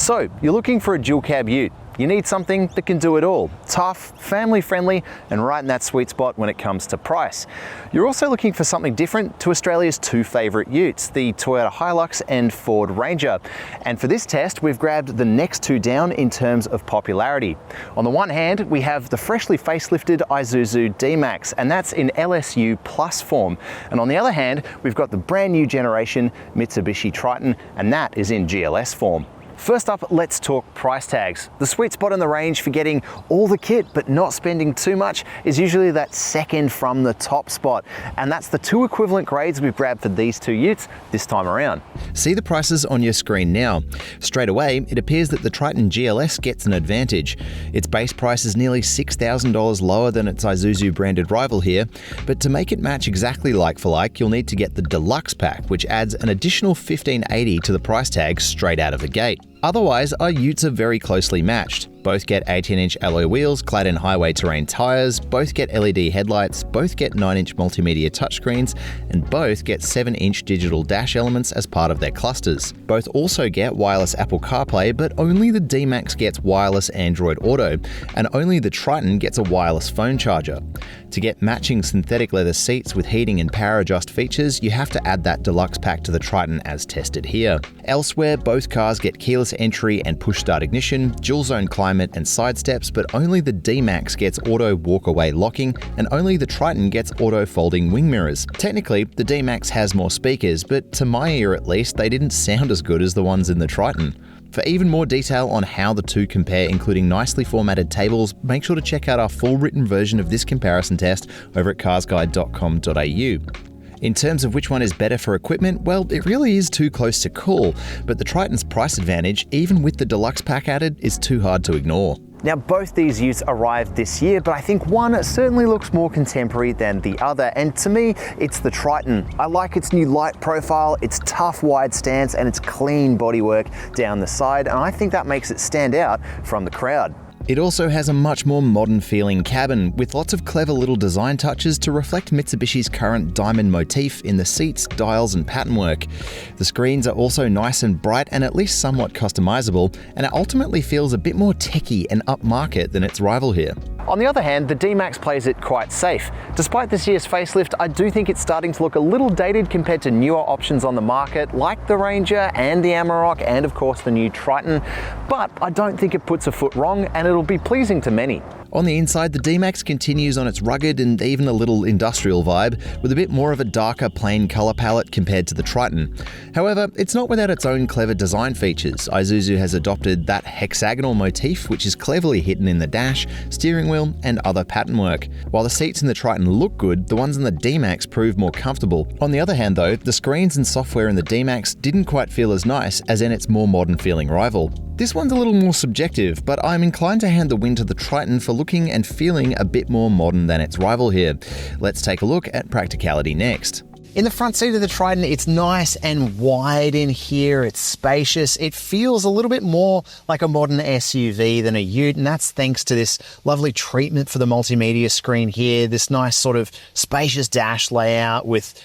So, you're looking for a dual cab ute. You need something that can do it all. Tough, family friendly, and right in that sweet spot when it comes to price. You're also looking for something different to Australia's two favourite utes, the Toyota Hilux and Ford Ranger. And for this test, we've grabbed the next two down in terms of popularity. On the one hand, we have the freshly facelifted Isuzu D-Max, and that's in LSU Plus form. And on the other hand, we've got the brand new generation Mitsubishi Triton, and that is in GLS form. First up, let's talk price tags. The sweet spot in the range for getting all the kit but not spending too much is usually that second from the top spot. And that's the two equivalent grades we've grabbed for these two utes this time around. See the prices on your screen now. Straight away, it appears that the Triton GLS gets an advantage. Its base price is nearly $6,000 lower than its Isuzu branded rival here, but to make it match exactly like for like, you'll need to get the Deluxe Pack, which adds an additional $1,580 to the price tag straight out of the gate. Otherwise, our utes are very closely matched. Both get 18-inch alloy wheels clad in highway terrain tyres, both get LED headlights, both get 9-inch multimedia touchscreens, and both get 7-inch digital dash elements as part of their clusters. Both also get wireless Apple CarPlay, but only the D-Max gets wireless Android Auto, and only the Triton gets a wireless phone charger. To get matching synthetic leather seats with heating and power adjust features, you have to add that deluxe pack to the Triton as tested here. Elsewhere, both cars get keyless entry and push-start ignition, dual-zone climate and side steps, but only the D-Max gets auto walk-away locking, and only the Triton gets auto folding wing mirrors. Technically, the D-Max has more speakers, but to my ear at least, they didn't sound as good as the ones in the Triton. For even more detail on how the two compare, including nicely formatted tables, make sure to check out our full written version of this comparison test over at carsguide.com.au. In terms of which one is better for equipment, well, it really is too close to call, but the Triton's price advantage, even with the deluxe pack added, is too hard to ignore. Now, both these utes arrived this year, but I think one certainly looks more contemporary than the other, and to me, it's the Triton. I like its new light profile, its tough wide stance, and its clean bodywork down the side, and I think that makes it stand out from the crowd. It also has a much more modern feeling cabin, with lots of clever little design touches to reflect Mitsubishi's current diamond motif in the seats, dials and patternwork. The screens are also nice and bright and at least somewhat customizable, and it ultimately feels a bit more techy and upmarket than its rival here. On the other hand, the D-Max plays it quite safe. Despite this year's facelift, I do think it's starting to look a little dated compared to newer options on the market, like the Ranger and the Amarok and of course the new Triton, but I don't think it puts a foot wrong and it'll be pleasing to many. On the inside, the D-Max continues on its rugged and even a little industrial vibe, with a bit more of a darker plain colour palette compared to the Triton. However, it's not without its own clever design features. Isuzu has adopted that hexagonal motif, which is cleverly hidden in the dash, steering wheel and other patternwork. While the seats in the Triton look good, the ones in the D-Max prove more comfortable. On the other hand though, the screens and software in the D-Max didn't quite feel as nice as in its more modern feeling rival. This one's a little more subjective, but I'm inclined to hand the win to the Triton for looking and feeling a bit more modern than its rival here. Let's take a look at practicality next. In the front seat of the Triton, it's nice and wide in here, it's spacious, it feels a little bit more like a modern SUV than a ute, and that's thanks to this lovely treatment for the multimedia screen here, this nice sort of spacious dash layout with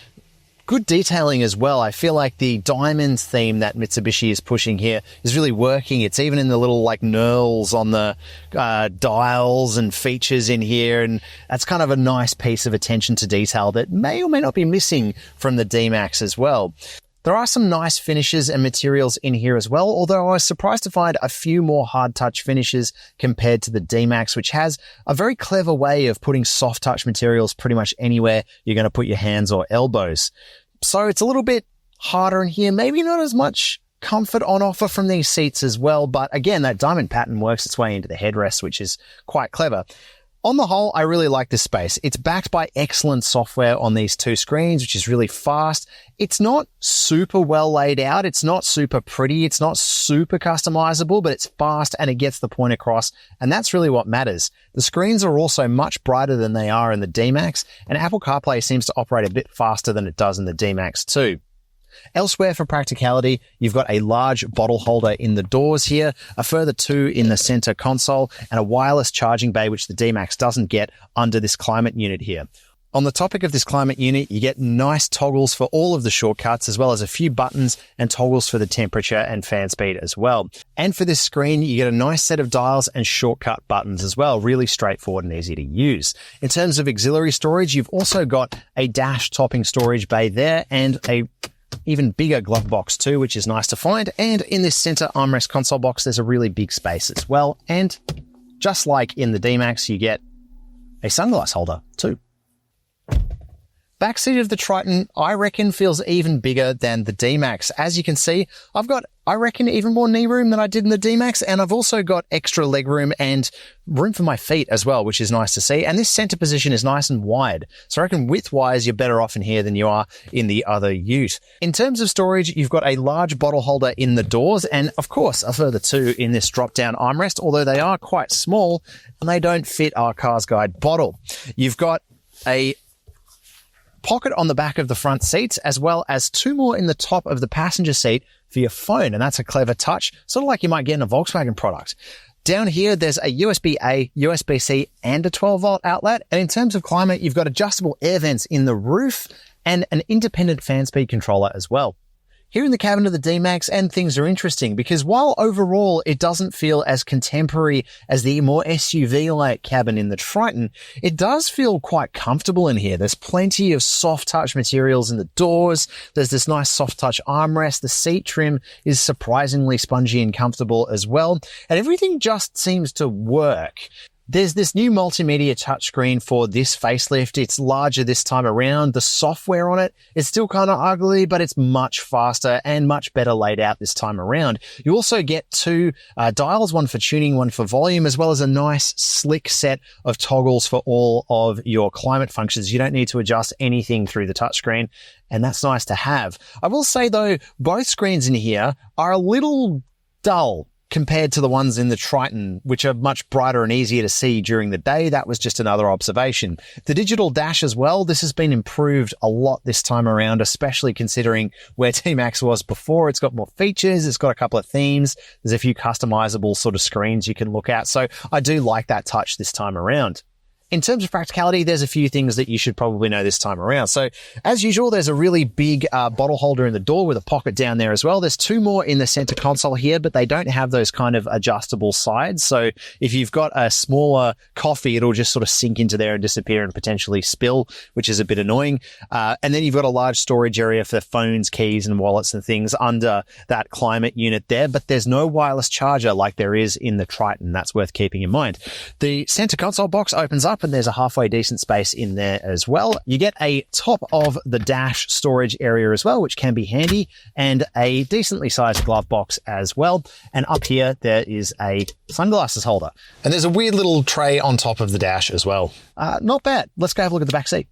good detailing as well. I feel like the diamonds theme that Mitsubishi is pushing here is really working. It's even in the little like knurls on the dials and features in here, and that's kind of a nice piece of attention to detail that may or may not be missing from the D-Max as well. There are some nice finishes and materials in here as well, although I was surprised to find a few more hard touch finishes compared to the D-Max, which has a very clever way of putting soft touch materials pretty much anywhere you're going to put your hands or elbows. So it's a little bit harder in here, maybe not as much comfort on offer from these seats as well, but again, that diamond pattern works its way into the headrest, which is quite clever. On the whole, I really like this space. It's backed by excellent software on these two screens, which is really fast. It's not super well laid out. It's not super pretty. It's not super customizable, but it's fast and it gets the point across. And that's really what matters. The screens are also much brighter than they are in the D-Max, and Apple CarPlay seems to operate a bit faster than it does in the D-Max too. Elsewhere for practicality, you've got a large bottle holder in the doors here, a further two in the center console, and a wireless charging bay, which the D-Max doesn't get under this climate unit here. On the topic of this climate unit, you get nice toggles for all of the shortcuts, as well as a few buttons and toggles for the temperature and fan speed as well. And for this screen, you get a nice set of dials and shortcut buttons as well, really straightforward and easy to use. In terms of auxiliary storage, you've also got a dash topping storage bay there and a even bigger glove box too, which is nice to find. And in this center armrest console box, there's a really big space as well. And just like in the D-Max, you get a sunglass holder too. Backseat of the Triton, I reckon, feels even bigger than the D-Max. As you can see, I've got, I reckon, even more knee room than I did in the D-Max, and I've also got extra leg room and room for my feet as well, which is nice to see. And this center position is nice and wide. So I reckon width-wise, you're better off in here than you are in the other Ute. In terms of storage, you've got a large bottle holder in the doors, and of course, a further two in this drop-down armrest, although they are quite small, and they don't fit our CarsGuide bottle. You've got a pocket on the back of the front seats, as well as two more in the top of the passenger seat for your phone. And that's a clever touch, sort of like you might get in a Volkswagen product. Down here, there's a USB-A, USB-C, and a 12-volt outlet. And in terms of climate, you've got adjustable air vents in the roof and an independent fan speed controller as well. Here in the cabin of the D-Max, and things are interesting because while overall it doesn't feel as contemporary as the more SUV-like cabin in the Triton, it does feel quite comfortable in here. There's plenty of soft touch materials in the doors. There's this nice soft touch armrest. The seat trim is surprisingly spongy and comfortable as well. And everything just seems to work. There's this new multimedia touchscreen for this facelift. It's larger this time around. The software on it is still kind of ugly, but it's much faster and much better laid out this time around. You also get two dials, one for tuning, one for volume, as well as a nice slick set of toggles for all of your climate functions. You don't need to adjust anything through the touchscreen, and that's nice to have. I will say though, both screens in here are a little dull compared to the ones in the Triton, which are much brighter and easier to see during the day. That was just another observation. The digital dash as well, this has been improved a lot this time around, especially considering where D-Max was before. It's got more features, it's got a couple of themes, there's a few customizable sort of screens you can look at. So I do like that touch this time around. In terms of practicality, there's a few things that you should probably know this time around. So as usual, there's a really big bottle holder in the door with a pocket down there as well. There's two more in the center console here, but they don't have those kind of adjustable sides. So if you've got a smaller coffee, it'll just sort of sink into there and disappear and potentially spill, which is a bit annoying. And then you've got a large storage area for phones, keys, and wallets and things under that climate unit there. But there's no wireless charger like there is in the Triton. That's worth keeping in mind. The center console box opens up, and there's a halfway decent space in there as well. You get a top of the dash storage area as well, which can be handy, and a decently sized glove box as well. And up here, there is a sunglasses holder. And there's a weird little tray on top of the dash as well. Not bad. Let's go have a look at the back seat.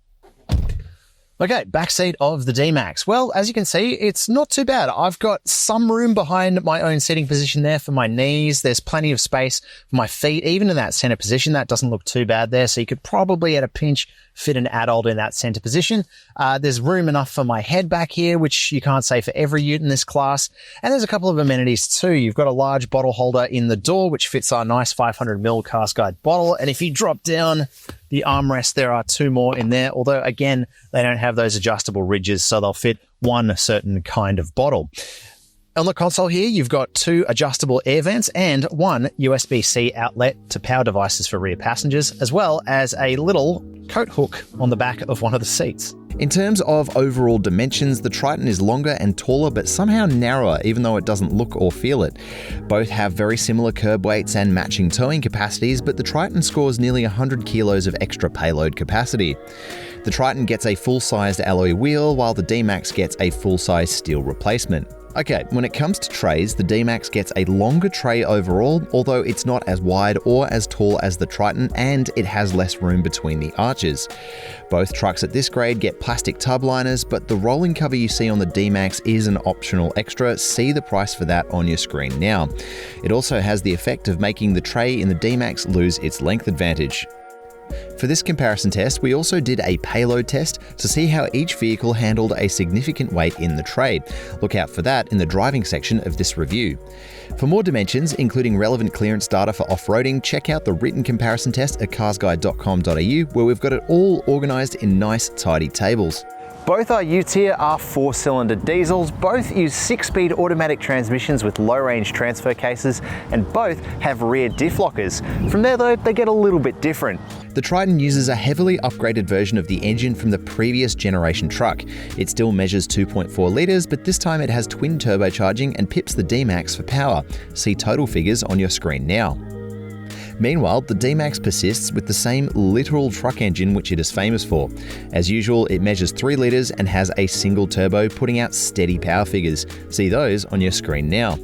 Okay, backseat of the D-Max. Well, as you can see, it's not too bad. I've got some room behind my own seating position there for my knees. There's plenty of space for my feet, even in that center position. That doesn't look too bad there. So you could probably, at a pinch, fit an adult in that center position. There's room enough for my head back here, which you can't say for every Ute in this class. And there's a couple of amenities too. You've got a large bottle holder in the door, which fits our nice 500ml CarsGuide bottle. And if you drop down the armrest, there are two more in there, although again, they don't have those adjustable ridges, so they'll fit one certain kind of bottle. On the console here, you've got two adjustable air vents and one USB-C outlet to power devices for rear passengers, as well as a little coat hook on the back of one of the seats. In terms of overall dimensions, the Triton is longer and taller, but somehow narrower, even though it doesn't look or feel it. Both have very similar curb weights and matching towing capacities, but the Triton scores nearly 100 kilos of extra payload capacity. The Triton gets a full-sized alloy wheel, while the D-Max gets a full-size steel replacement. Okay, when it comes to trays, the D-Max gets a longer tray overall, although it's not as wide or as tall as the Triton, and it has less room between the arches. Both trucks at this grade get plastic tub liners, but the rolling cover you see on the D-Max is an optional extra. See the price for that on your screen now. It also has the effect of making the tray in the D-Max lose its length advantage. For For this comparison test, we also did a payload test to see how each vehicle handled a significant weight in the trade. Look out for that in the driving section of this review. For more dimensions, including relevant clearance data for off-roading, check out the written comparison test at carsguide.com.au, where we've got it all organised in nice, tidy tables. Both our Utes here are 4-cylinder diesels, both use 6-speed automatic transmissions with low-range transfer cases, and both have rear diff lockers. From there though, they get a little bit different. The Triton uses a heavily upgraded version of the engine from the previous generation truck. It still measures 2.4 litres, but this time it has twin turbocharging and pips the D-Max for power. See total figures on your screen now. Meanwhile, the D-Max persists with the same literal truck engine which it is famous for. As usual, it measures 3 litres and has a single turbo, putting out steady power figures. See those on your screen now.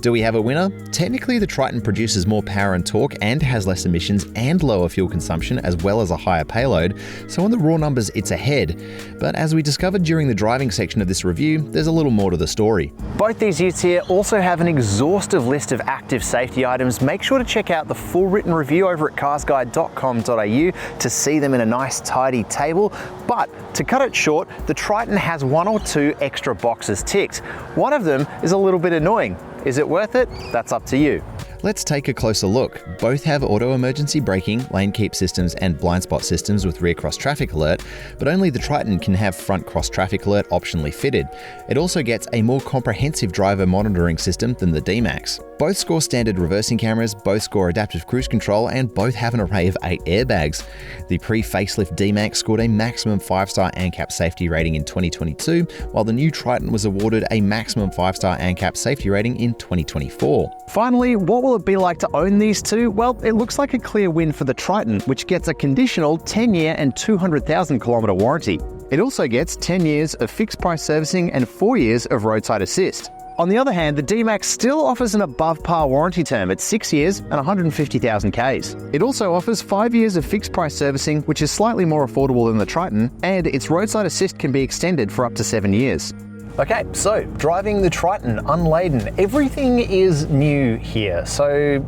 Do we have a winner? Technically, the Triton produces more power and torque and has less emissions and lower fuel consumption as well as a higher payload, so on the raw numbers it's ahead. But as we discovered during the driving section of this review, there's a little more to the story. Both these Utes here also have an exhaustive list of active safety items. Make sure to check out the full written review over at carsguide.com.au to see them in a nice tidy table. But to cut it short, the Triton has 1 or 2 extra boxes ticked. One of them is a little bit annoying. Is it worth it? That's up to you. Let's take a closer look. Both have auto emergency braking, lane keep systems and blind spot systems with rear cross traffic alert, but only the Triton can have front cross traffic alert optionally fitted. It also gets a more comprehensive driver monitoring system than the D-Max. Both score standard reversing cameras, both score adaptive cruise control, and both have an array of 8 airbags. The pre-facelift D-Max scored a maximum 5-star ANCAP safety rating in 2022, while the new Triton was awarded a maximum 5-star ANCAP safety rating in 2024. Finally, what will it be like to own these two? Well, it looks like a clear win for the Triton, which gets a conditional 10-year and 200,000 kilometre warranty. It also gets 10 years of fixed price servicing and 4 years of roadside assist. On the other hand, the D-Max still offers an above-par warranty term at 6 years and 150,000 Ks. It also offers 5 years of fixed-price servicing, which is slightly more affordable than the Triton, and its roadside assist can be extended for up to 7 years. Okay, so driving the Triton unladen, everything is new here. So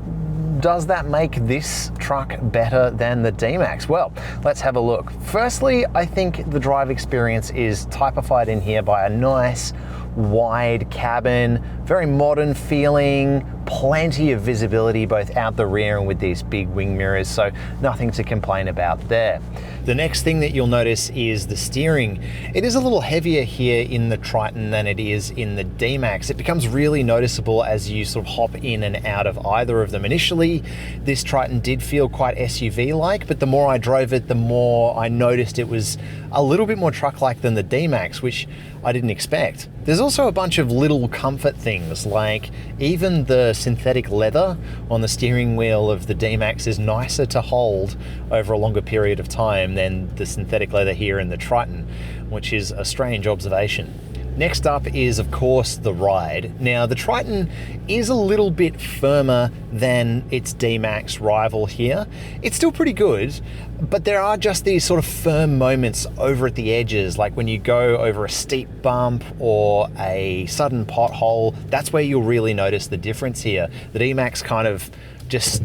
does that make this truck better than the D-Max? Well, let's have a look. Firstly, I think the drive experience is typified in here by a nice wide cabin, very modern feeling, plenty of visibility both out the rear and with these big wing mirrors, so nothing to complain about there. The next thing that you'll notice is the steering. It is a little heavier here in the Triton than it is in the D-Max. It becomes really noticeable as you sort of hop in and out of either of them. Initially, this Triton did feel quite SUV-like, but the more I drove it, the more I noticed it was a little bit more truck-like than the D-Max, which I didn't expect. There's also a bunch of little comfort things, like even the synthetic leather on the steering wheel of the D-Max is nicer to hold over a longer period of time than the synthetic leather here in the Triton, which is a strange observation. Next up is, of course, the ride. Now, the Triton is a little bit firmer than its D-Max rival here. It's still pretty good, but there are just these sort of firm moments over at the edges, like when you go over a steep bump or a sudden pothole. That's where you'll really notice the difference here. The D-Max kind of just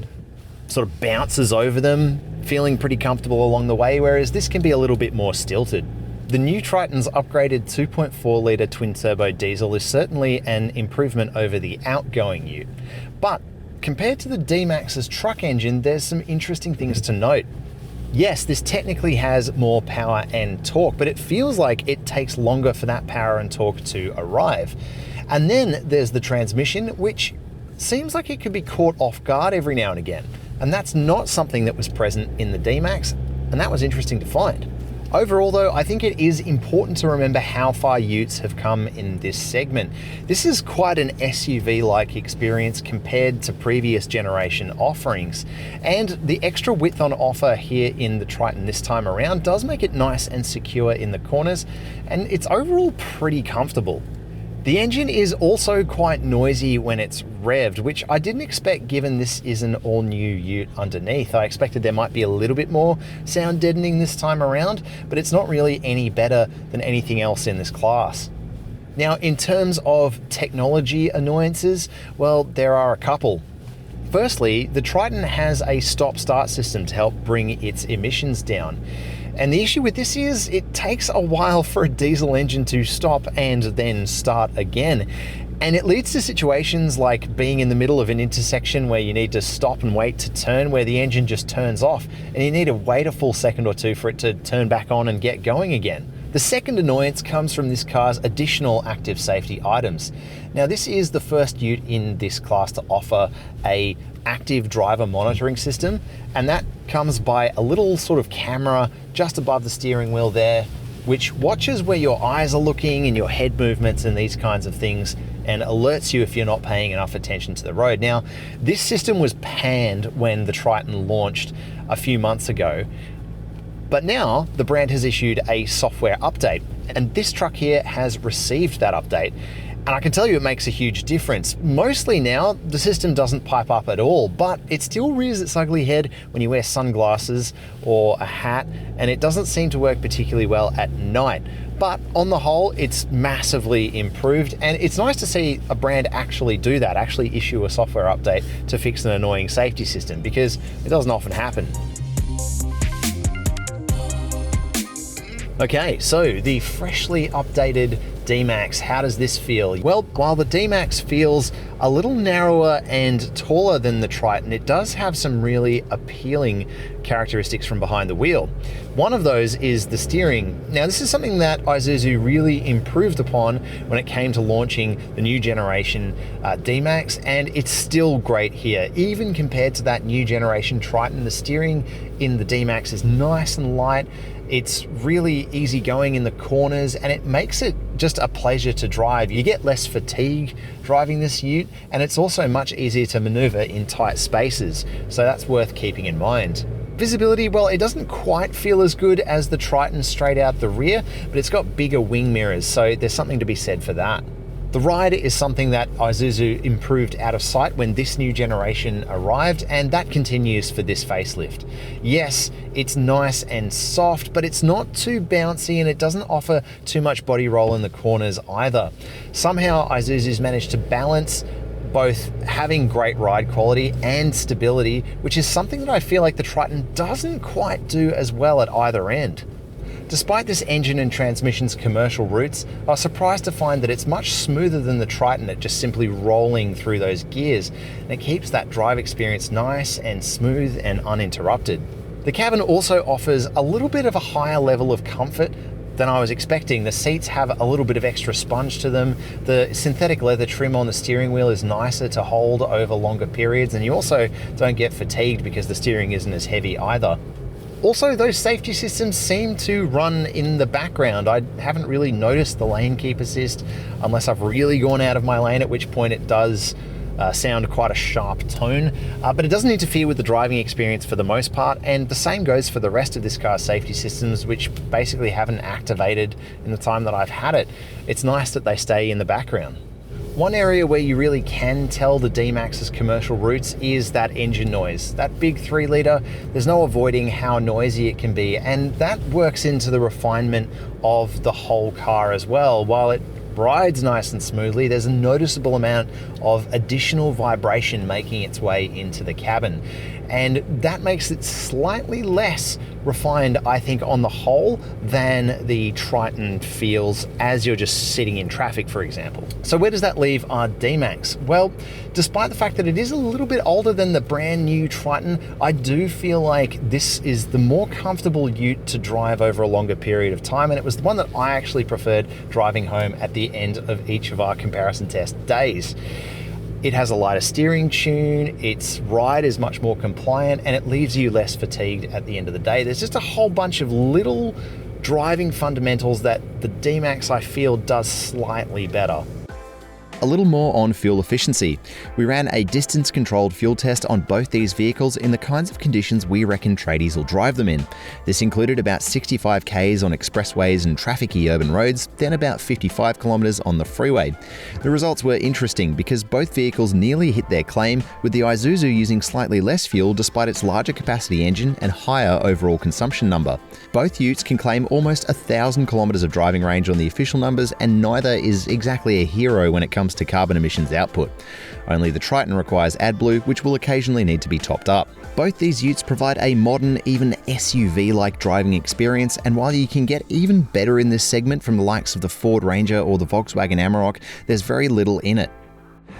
sort of bounces over them, feeling pretty comfortable along the way, whereas this can be a little bit more stilted. The new Triton's upgraded 2.4 litre twin-turbo diesel is certainly an improvement over the outgoing Ute. But compared to the D-Max's truck engine, there's some interesting things to note. Yes, this technically has more power and torque, but it feels like it takes longer for that power and torque to arrive. And then there's the transmission, which seems like it could be caught off guard every now and again. And that's not something that was present in the D-Max, and that was interesting to find. Overall though, I think it is important to remember how far Utes have come in this segment. This is quite an SUV-like experience compared to previous generation offerings, and the extra width on offer here in the Triton this time around does make it nice and secure in the corners, and it's overall pretty comfortable. The engine is also quite noisy when it's revved, which I didn't expect given this is an all-new Ute underneath. I expected there might be a little bit more sound deadening this time around, but it's not really any better than anything else in this class. Now, in terms of technology annoyances, well, there are a couple. Firstly, the Triton has a stop-start system to help bring its emissions down. And the issue with this is it takes a while for a diesel engine to stop and then start again. And it leads to situations like being in the middle of an intersection where you need to stop and wait to turn, where the engine just turns off and you need to wait a full second or two for it to turn back on and get going again. The second annoyance comes from this car's additional active safety items. Now, this is the first Ute in this class to offer a active driver monitoring system, and that comes by a little sort of camera just above the steering wheel there, which watches where your eyes are looking and your head movements and these kinds of things, and alerts you if you're not paying enough attention to the road. Now, this system was panned when the Triton launched a few months ago, but now the brand has issued a software update, and this truck here has received that update. And I can tell you it makes a huge difference. Mostly now, the system doesn't pipe up at all, but it still rears its ugly head when you wear sunglasses or a hat, and it doesn't seem to work particularly well at night. But on the whole, it's massively improved, and it's nice to see a brand actually do that, actually issue a software update to fix an annoying safety system, because it doesn't often happen. Okay, so the freshly updated D-Max, how does this feel? Well, while the D-Max feels a little narrower and taller than the Triton, it does have some really appealing characteristics from behind the wheel. One of those is the steering. Now, this is something that Isuzu really improved upon when it came to launching the new generation D-Max, and it's still great here. Even compared to that new generation Triton, the steering in the D-Max is nice and light. It's really easy going in the corners, and it makes it just a pleasure to drive. You get less fatigue driving this Ute, and it's also much easier to maneuver in tight spaces, so that's worth keeping in mind. Visibility, well, it doesn't quite feel as good as the Triton straight out the rear, but it's got bigger wing mirrors, so there's something to be said for that. The ride is something that Isuzu improved out of sight when this new generation arrived, and that continues for this facelift. Yes, it's nice and soft, but it's not too bouncy, and it doesn't offer too much body roll in the corners either. Somehow Isuzu's managed to balance both having great ride quality and stability, which is something that I feel like the Triton doesn't quite do as well at either end. Despite this engine and transmission's commercial roots, I was surprised to find that it's much smoother than the Triton at just simply rolling through those gears, and it keeps that drive experience nice and smooth and uninterrupted. The cabin also offers a little bit of a higher level of comfort than I was expecting. The seats have a little bit of extra sponge to them. The synthetic leather trim on the steering wheel is nicer to hold over longer periods, and you also don't get fatigued because the steering isn't as heavy either. Also, those safety systems seem to run in the background. I haven't really noticed the lane keep assist unless I've really gone out of my lane, at which point it does sound quite a sharp tone, but it doesn't interfere with the driving experience for the most part, and the same goes for the rest of this car's safety systems, which basically haven't activated in the time that I've had it. It's nice that they stay in the background. One area where you really can tell the D-Max's commercial roots is that engine noise. That big 3-litre, there's no avoiding how noisy it can be, and that works into the refinement of the whole car as well. While it rides nice and smoothly, there's a noticeable amount of additional vibration making its way into the cabin, and that makes it slightly less refined, I think, on the whole, than the Triton feels as you're just sitting in traffic, for example. So where does that leave our D-Max? Well, despite the fact that it is a little bit older than the brand new Triton, I do feel like this is the more comfortable Ute to drive over a longer period of time, and it was the one that I actually preferred driving home at the end of each of our comparison test days. It has a lighter steering tune, its ride is much more compliant, and it leaves you less fatigued at the end of the day. There's just a whole bunch of little driving fundamentals that the D-Max, I feel, does slightly better. A little more on fuel efficiency. We ran a distance-controlled fuel test on both these vehicles in the kinds of conditions we reckon tradies will drive them in. This included about 65 k's on expressways and trafficy urban roads, then about 55 kilometers on the freeway. The results were interesting because both vehicles nearly hit their claim, with the Isuzu using slightly less fuel despite its larger capacity engine and higher overall consumption number. Both Utes can claim almost 1,000 kilometers of driving range on the official numbers, and neither is exactly a hero when it comes comes to carbon emissions output. Only the Triton requires AdBlue, which will occasionally need to be topped up. Both these utes provide a modern, even SUV-like driving experience, and while you can get even better in this segment from the likes of the Ford Ranger or the Volkswagen Amarok, there's very little in it.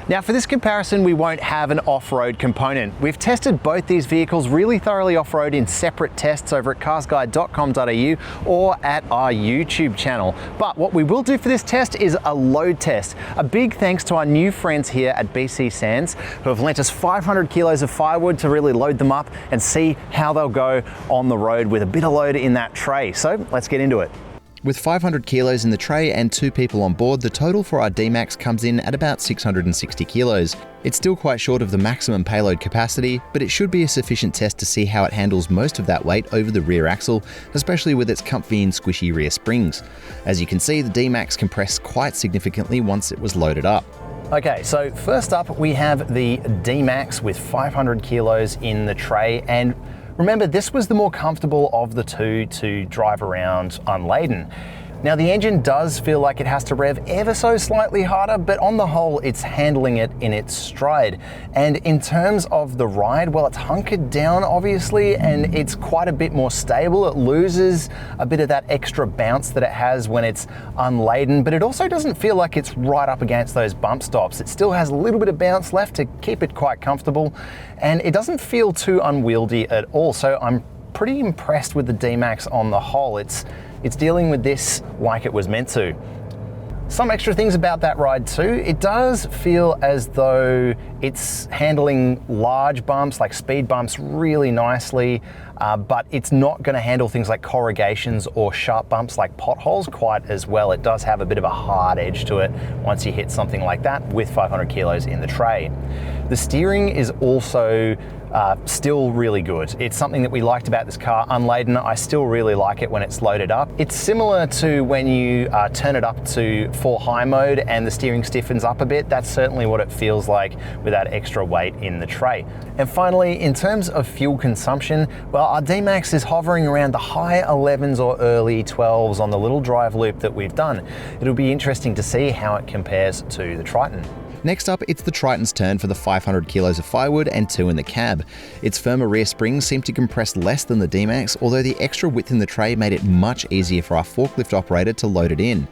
Now for this comparison, we won't have an off-road component. We've tested both these vehicles really thoroughly off-road in separate tests over at carsguide.com.au or at our YouTube channel. But what we will do for this test is a load test. A big thanks to our new friends here at BC Sands who have lent us 500 kilos of firewood to really load them up and see how they'll go on the road with a bit of load in that tray. So let's get into it. With 500 kilos in the tray and 2 people on board, the total for our D-Max comes in at about 660 kilos. It's still quite short of the maximum payload capacity, but it should be a sufficient test to see how it handles most of that weight over the rear axle, especially with its comfy and squishy rear springs. As you can see, the D-Max compressed quite significantly once it was loaded up. Okay, so first up we have the D-Max with 500 kilos in the tray, and remember, this was the more comfortable of the two to drive around unladen. Now the engine does feel like it has to rev ever so slightly harder, but on the whole it's handling it in its stride. And in terms of the ride, well, it's hunkered down obviously, and it's quite a bit more stable. It loses a bit of that extra bounce that it has when it's unladen, but it also doesn't feel like it's right up against those bump stops. It still has a little bit of bounce left to keep it quite comfortable, and it doesn't feel too unwieldy at all. So I'm pretty impressed with the D-Max on the whole. It's dealing with this like it was meant to. Some extra things about that ride too. It does feel as though it's handling large bumps, like speed bumps, really nicely, but it's not going to handle things like corrugations or sharp bumps like potholes quite as well. It does have a bit of a hard edge to it once you hit something like that with 500 kilos in the tray. The steering is also still really good. It's something that we liked about this car unladen. I still really like it when it's loaded up. It's similar to when you turn it up to full high mode and the steering stiffens up a bit. That's certainly what it feels like with that extra weight in the tray. And finally, in terms of fuel consumption, well, our D-Max is hovering around the high 11s or early 12s on the little drive loop that we've done. It'll be interesting to see how it compares to the Triton. Next up, it's the Triton's turn for the 500 kilos of firewood and 2 in the cab. Its firmer rear springs seem to compress less than the D-Max, although the extra width in the tray made it much easier for our forklift operator to load it in.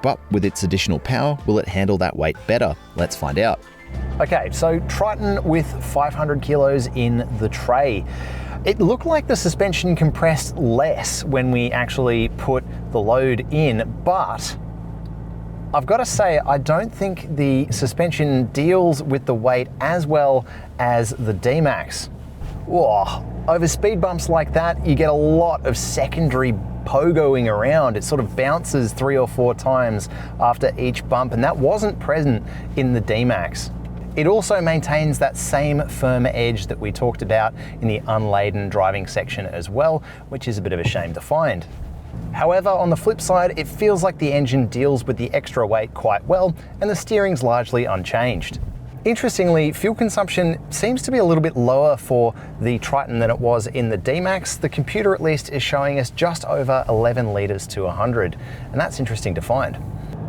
But with its additional power, will it handle that weight better? Let's find out. Okay, so Triton with 500 kilos in the tray. It looked like the suspension compressed less when we actually put the load in, but I've got to say, I don't think the suspension deals with the weight as well as the D-Max. Whoa. Over speed bumps like that, you get a lot of secondary pogoing around. It sort of bounces 3 or 4 times after each bump, and that wasn't present in the D-Max. It also maintains that same firm edge that we talked about in the unladen driving section as well, which is a bit of a shame to find. However, on the flip side, it feels like the engine deals with the extra weight quite well, and the steering's largely unchanged. Interestingly, fuel consumption seems to be a little bit lower for the Triton than it was in the D-Max. The computer at least is showing us just over 11 litres to 100, and that's interesting to find.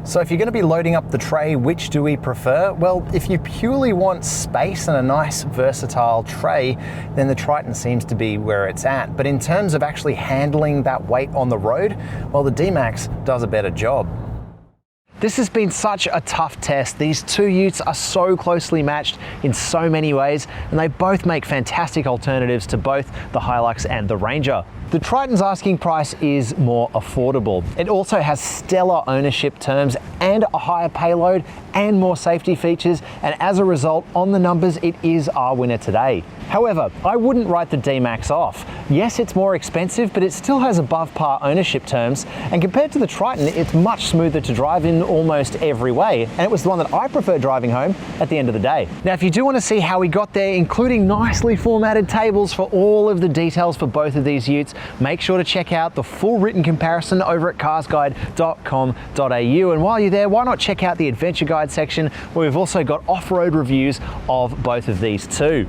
So if you're going to be loading up the tray, which do we prefer? Well, if you purely want space and a nice versatile tray, then the Triton seems to be where it's at. But in terms of actually handling that weight on the road, well, the D-Max does a better job. This has been such a tough test. These two utes are so closely matched in so many ways, and they both make fantastic alternatives to both the Hilux and the Ranger. The Triton's asking price is more affordable. It also has stellar ownership terms and a higher payload and more safety features, and as a result, on the numbers, it is our winner today. However, I wouldn't write the D-Max off. Yes, it's more expensive, but it still has above par ownership terms, and compared to the Triton, it's much smoother to drive in almost every way, and it was the one that I prefer driving home at the end of the day. Now, if you do want to see how we got there, including nicely formatted tables for all of the details for both of these utes, make sure to check out the full written comparison over at carsguide.com.au. And while you're there, why not check out the adventure guide section, where we've also got off-road reviews of both of these too.